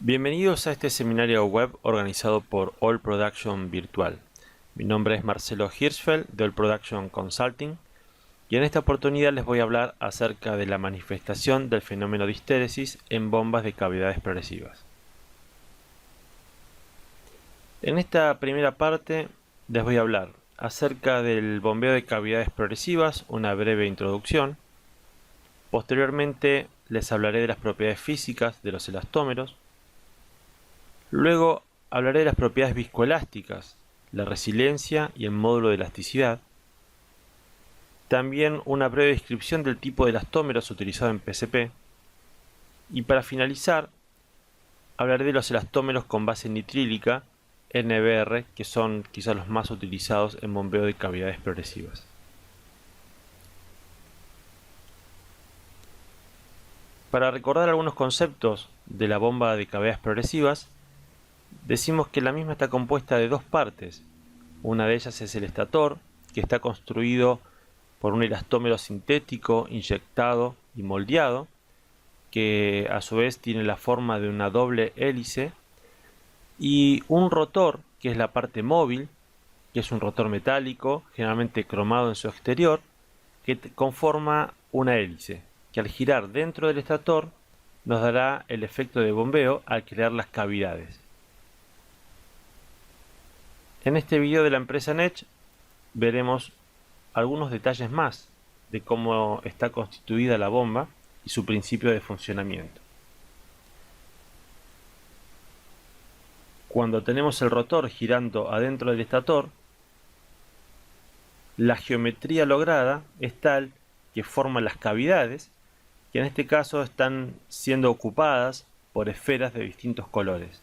Bienvenidos a este seminario web organizado por All Production Virtual. Mi nombre es Marcelo Hirschfeld de All Production Consulting y en esta oportunidad les voy a hablar acerca de la manifestación del fenómeno de histéresis en bombas de cavidades progresivas. En esta primera parte les voy a hablar acerca del bombeo de cavidades progresivas, una breve introducción. Posteriormente les hablaré de las propiedades físicas de los elastómeros. Luego hablaré de las propiedades viscoelásticas, la resiliencia y el módulo de elasticidad. También una breve descripción del tipo de elastómeros utilizado en PCP. Y para finalizar, hablaré de los elastómeros con base nitrílica, NBR, que son quizás los más utilizados en bombeo de cavidades progresivas. Para recordar algunos conceptos de la bomba de cavidades progresivas, decimos que la misma está compuesta de dos partes. Una de ellas es el estator, que está construido por un elastómero sintético, inyectado y moldeado, que a su vez tiene la forma de una doble hélice, y un rotor, que es la parte móvil, que es un rotor metálico, generalmente cromado en su exterior, que conforma una hélice, que al girar dentro del estator nos dará el efecto de bombeo al crear las cavidades. En este video de la empresa Nech veremos algunos detalles más de cómo está constituida la bomba y su principio de funcionamiento. Cuando tenemos el rotor girando adentro del estator, la geometría lograda es tal que forma las cavidades, que en este caso están siendo ocupadas por esferas de distintos colores.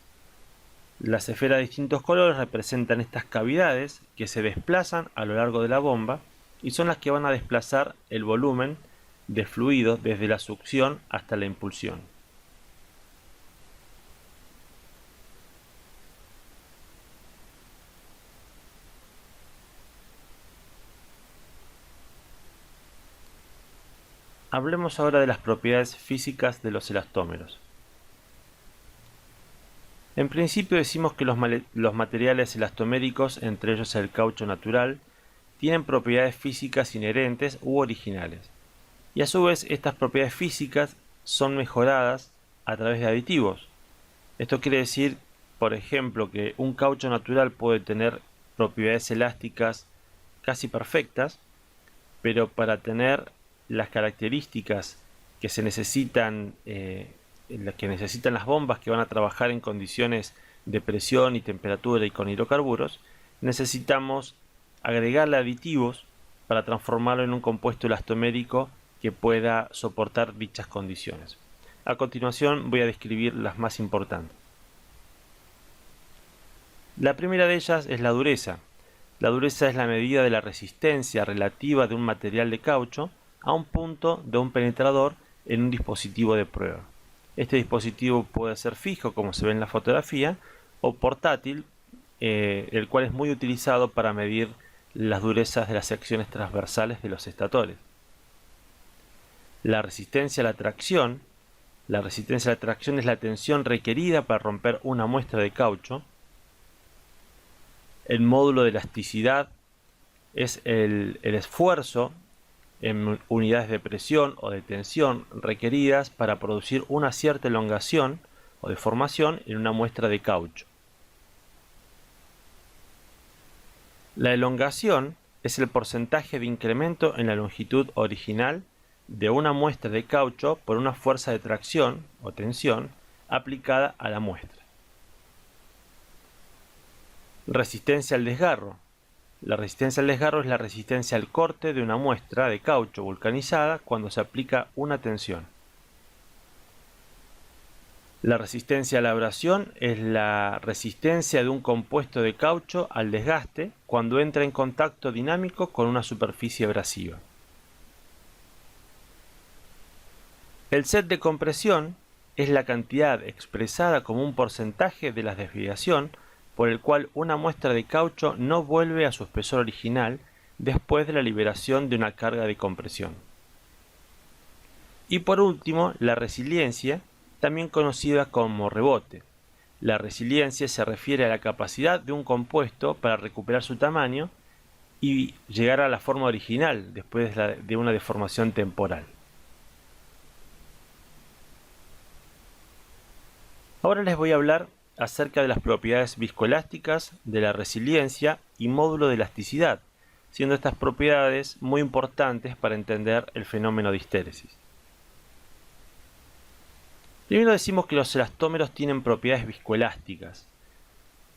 Las esferas de distintos colores representan estas cavidades que se desplazan a lo largo de la bomba y son las que van a desplazar el volumen de fluido desde la succión hasta la impulsión. Hablemos ahora de las propiedades físicas de los elastómeros. En principio decimos que los materiales elastoméricos, entre ellos el caucho natural, tienen propiedades físicas inherentes u originales. Y a su vez estas propiedades físicas son mejoradas a través de aditivos. Esto quiere decir, por ejemplo, que un caucho natural puede tener propiedades elásticas casi perfectas, pero para tener las características que se necesitan las bombas que van a trabajar en condiciones de presión y temperatura y con hidrocarburos, necesitamos agregarle aditivos para transformarlo en un compuesto elastomérico que pueda soportar dichas condiciones. A continuación voy a describir las más importantes. La primera de ellas es la dureza. La dureza es la medida de la resistencia relativa de un material de caucho a un punto de un penetrador en un dispositivo de prueba. Este dispositivo puede ser fijo, como se ve en la fotografía, o portátil, el cual es muy utilizado para medir las durezas de las secciones transversales de los estatores. La resistencia a la tracción. La resistencia a la tracción es la tensión requerida para romper una muestra de caucho. El módulo de elasticidad es el esfuerzo en unidades de presión o de tensión requeridas para producir una cierta elongación o deformación en una muestra de caucho. La elongación es el porcentaje de incremento en la longitud original de una muestra de caucho por una fuerza de tracción o tensión aplicada a la muestra. Resistencia al desgarro. La resistencia al desgarro es la resistencia al corte de una muestra de caucho vulcanizada cuando se aplica una tensión. La resistencia a la abrasión es la resistencia de un compuesto de caucho al desgaste cuando entra en contacto dinámico con una superficie abrasiva. El set de compresión es la cantidad expresada como un porcentaje de la desviación por el cual una muestra de caucho no vuelve a su espesor original después de la liberación de una carga de compresión. Y por último, la resiliencia, también conocida como rebote, La resiliencia se refiere a la capacidad de un compuesto para recuperar su tamaño y llegar a la forma original después de una deformación temporal. Ahora les voy a hablar acerca de las propiedades viscoelásticas, de la resiliencia y módulo de elasticidad, siendo estas propiedades muy importantes para entender el fenómeno de histéresis. Primero decimos que los elastómeros tienen propiedades viscoelásticas.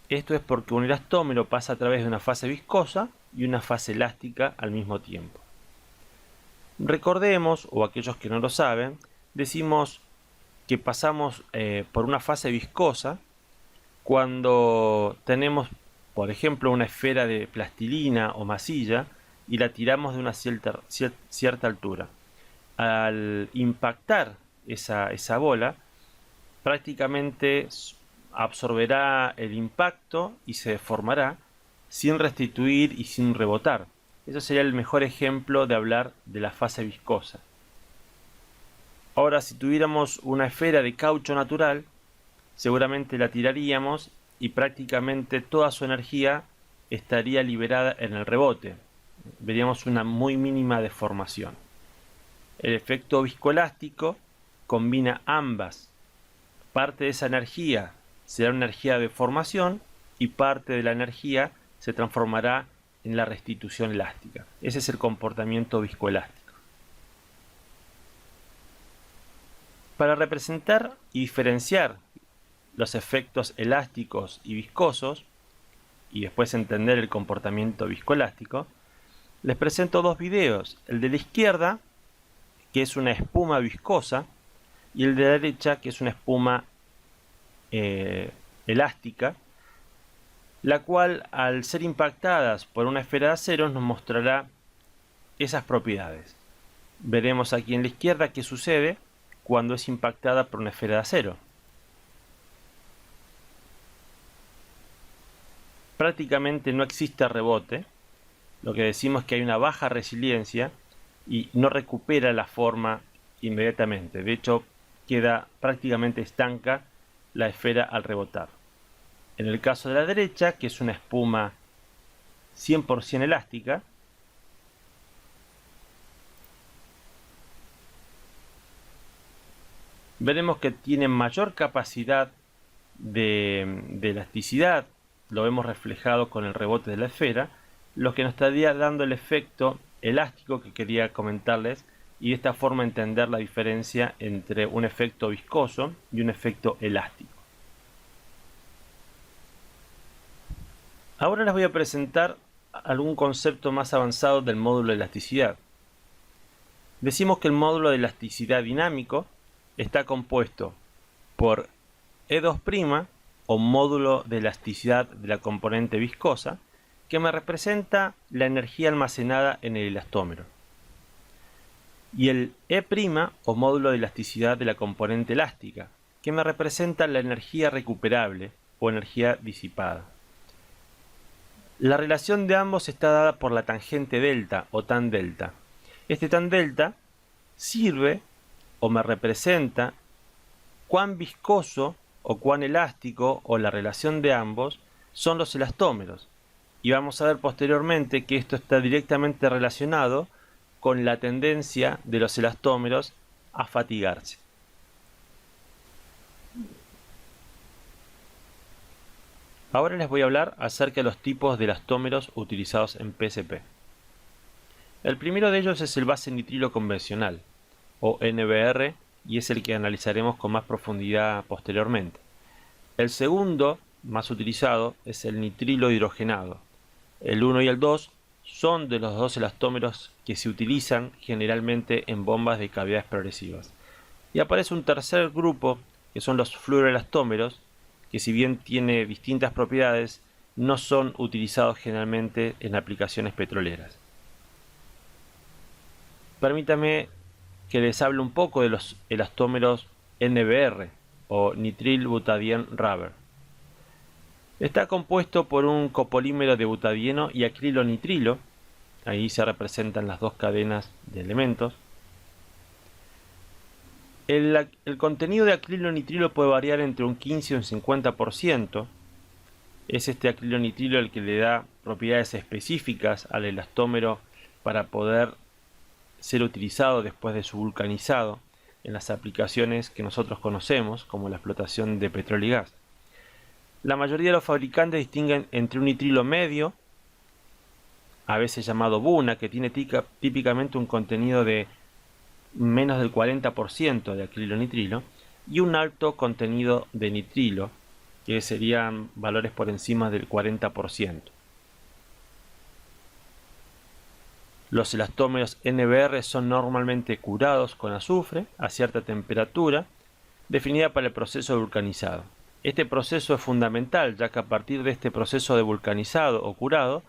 Esto es porque un elastómero pasa a través de una fase viscosa y una fase elástica al mismo tiempo. Recordemos, o aquellos que no lo saben, decimos que pasamos por una fase viscosa cuando tenemos, por ejemplo, una esfera de plastilina o masilla y la tiramos de una cierta altura. Al impactar esa bola, prácticamente absorberá el impacto y se deformará sin restituir y sin rebotar. Eso sería el mejor ejemplo de hablar de la fase viscosa. Ahora, si tuviéramos una esfera de caucho natural, seguramente la tiraríamos y prácticamente toda su energía estaría liberada en el rebote. Veríamos una muy mínima deformación. El efecto viscoelástico combina ambas. Parte de esa energía será una energía de deformación y parte de la energía se transformará en la restitución elástica. Ese es el comportamiento viscoelástico. Para representar y diferenciar los efectos elásticos y viscosos, y después entender el comportamiento viscoelástico, les presento dos videos. El de la izquierda, que es una espuma viscosa, y el de la derecha, que es una espuma elástica, la cual, al ser impactadas por una esfera de acero, nos mostrará esas propiedades. Veremos aquí en la izquierda qué sucede cuando es impactada por una esfera de acero. Prácticamente no existe rebote, lo que decimos es que hay una baja resiliencia y no recupera la forma inmediatamente. De hecho, queda prácticamente estanca la esfera al rebotar. En el caso de la derecha, que es una espuma 100% elástica, veremos que tiene mayor capacidad de elasticidad, lo vemos reflejado con el rebote de la esfera, lo que nos estaría dando el efecto elástico que quería comentarles, y de esta forma entender la diferencia entre un efecto viscoso y un efecto elástico. Ahora les voy a presentar algún concepto más avanzado del módulo de elasticidad. Decimos que el módulo de elasticidad dinámico está compuesto por E2' o módulo de elasticidad de la componente viscosa, que me representa la energía almacenada en el elastómero, y el E' o módulo de elasticidad de la componente elástica, que me representa la energía recuperable o energía disipada. La relación de ambos está dada por la tangente delta o tan delta. Este tan delta sirve o me representa cuán viscoso o cuán elástico, o la relación de ambos, son los elastómeros. Y vamos a ver posteriormente que esto está directamente relacionado con la tendencia de los elastómeros a fatigarse. Ahora les voy a hablar acerca de los tipos de elastómeros utilizados en PSP. El primero de ellos es el base nitrilo convencional, o NBR, y es el que analizaremos con más profundidad posteriormente. El segundo, más utilizado, es el nitrilo hidrogenado. El 1 y el 2 son de los dos elastómeros que se utilizan generalmente en bombas de cavidades progresivas. Y aparece un tercer grupo, que son los fluoroelastómeros, que si bien tiene distintas propiedades, no son utilizados generalmente en aplicaciones petroleras. Permítame que les hable un poco de los elastómeros NBR o nitril butadiene rubber. Está compuesto por un copolímero de butadieno y acrilonitrilo. Ahí se representan las dos cadenas de elementos. El contenido de acrilonitrilo puede variar entre un 15 y un 50%. Es este acrilonitrilo el que le da propiedades específicas al elastómero para poder ser utilizado después de su vulcanizado en las aplicaciones que nosotros conocemos, como la explotación de petróleo y gas. La mayoría de los fabricantes distinguen entre un nitrilo medio, a veces llamado Buna, que tiene típicamente un contenido de menos del 40% de acrilonitrilo, y un alto contenido de nitrilo, que serían valores por encima del 40%. Los elastómeros NBR son normalmente curados con azufre a cierta temperatura, definida para el proceso de vulcanizado. Este proceso es fundamental, ya que a partir de este proceso de vulcanizado o curado,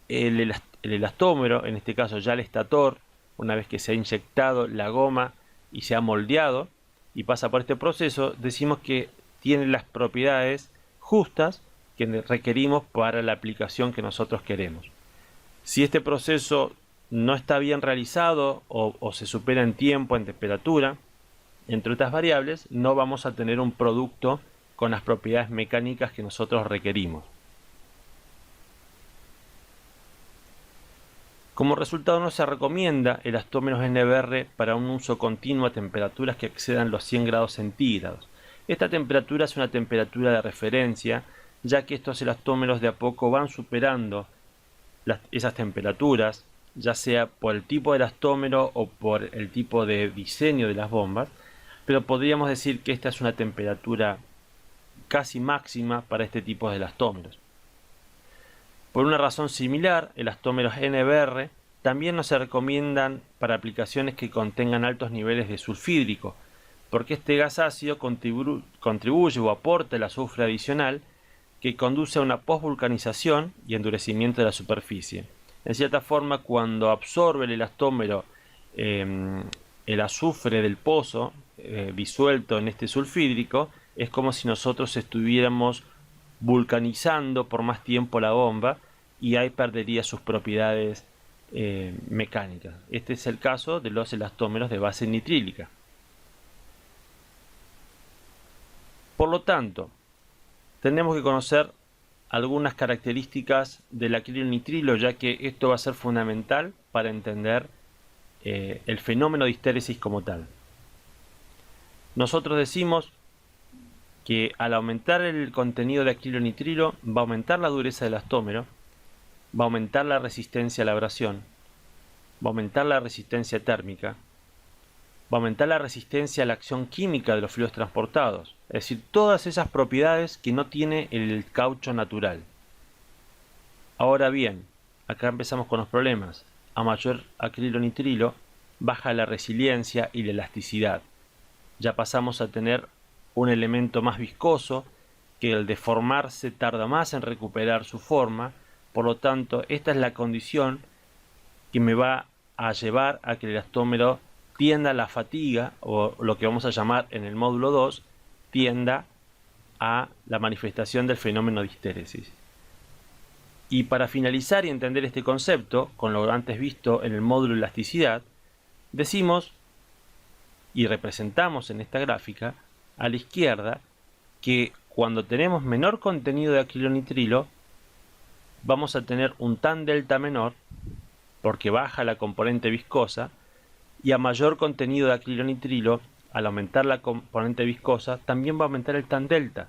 el elastómero, en este caso ya el estator, una vez que se ha inyectado la goma y se ha moldeado y pasa por este proceso, decimos que tiene las propiedades justas que requerimos para la aplicación que nosotros queremos. Si este proceso no está bien realizado o se supera en tiempo, en temperatura, entre otras variables, no vamos a tener un producto con las propiedades mecánicas que nosotros requerimos. Como resultado, no se recomienda elastómeros NBR para un uso continuo a temperaturas que excedan los 100 grados centígrados. Esta temperatura es una temperatura de referencia, ya que estos elastómeros de a poco van superando esas temperaturas, ya sea por el tipo de elastómero o por el tipo de diseño de las bombas, pero podríamos decir que esta es una temperatura casi máxima para este tipo de elastómeros. Por una razón similar, elastómeros NBR también no se recomiendan para aplicaciones que contengan altos niveles de sulfídrico, porque este gas ácido contribuye o aporta el azufre adicional que conduce a una posvulcanización y endurecimiento de la superficie. En cierta forma, cuando absorbe el elastómero el azufre del pozo disuelto en este sulfídrico, es como si nosotros estuviéramos vulcanizando por más tiempo la bomba y ahí perdería sus propiedades mecánicas. Este es el caso de los elastómeros de base nitrílica. Por lo tanto, tenemos que conocer algunas características del acrilonitrilo, ya que esto va a ser fundamental para entender el fenómeno de histéresis como tal. Nosotros decimos que al aumentar el contenido de acrilonitrilo va a aumentar la dureza del elastómero, va a aumentar la resistencia a la abrasión, va a aumentar la resistencia térmica, va a aumentar la resistencia a la acción química de los fluidos transportados, es decir, todas esas propiedades que no tiene el caucho natural. Ahora bien, acá empezamos con los problemas. A mayor acrilonitrilo, baja la resiliencia y la elasticidad. Ya pasamos a tener un elemento más viscoso, que al deformarse tarda más en recuperar su forma. Por lo tanto, esta es la condición que me va a llevar a que el elastómero tienda a la fatiga, o lo que vamos a llamar en el módulo 2, tienda a la manifestación del fenómeno de histéresis. Y para finalizar y entender este concepto, con lo antes visto en el módulo elasticidad, decimos y representamos en esta gráfica a la izquierda que cuando tenemos menor contenido de acrilonitrilo vamos a tener un tan delta menor porque baja la componente viscosa, y a mayor contenido de acrilonitrilo, al aumentar la componente viscosa, también va a aumentar el tan delta.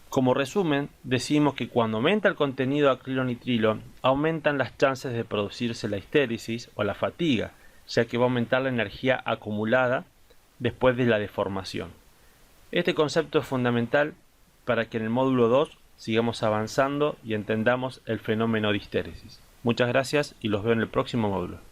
Como resumen, decimos que cuando aumenta el contenido de acrilonitrilo, aumentan las chances de producirse la histéresis o la fatiga, ya que va a aumentar la energía acumulada después de la deformación. Este concepto es fundamental para que en el módulo 2 sigamos avanzando y entendamos el fenómeno de histéresis. Muchas gracias y los veo en el próximo módulo.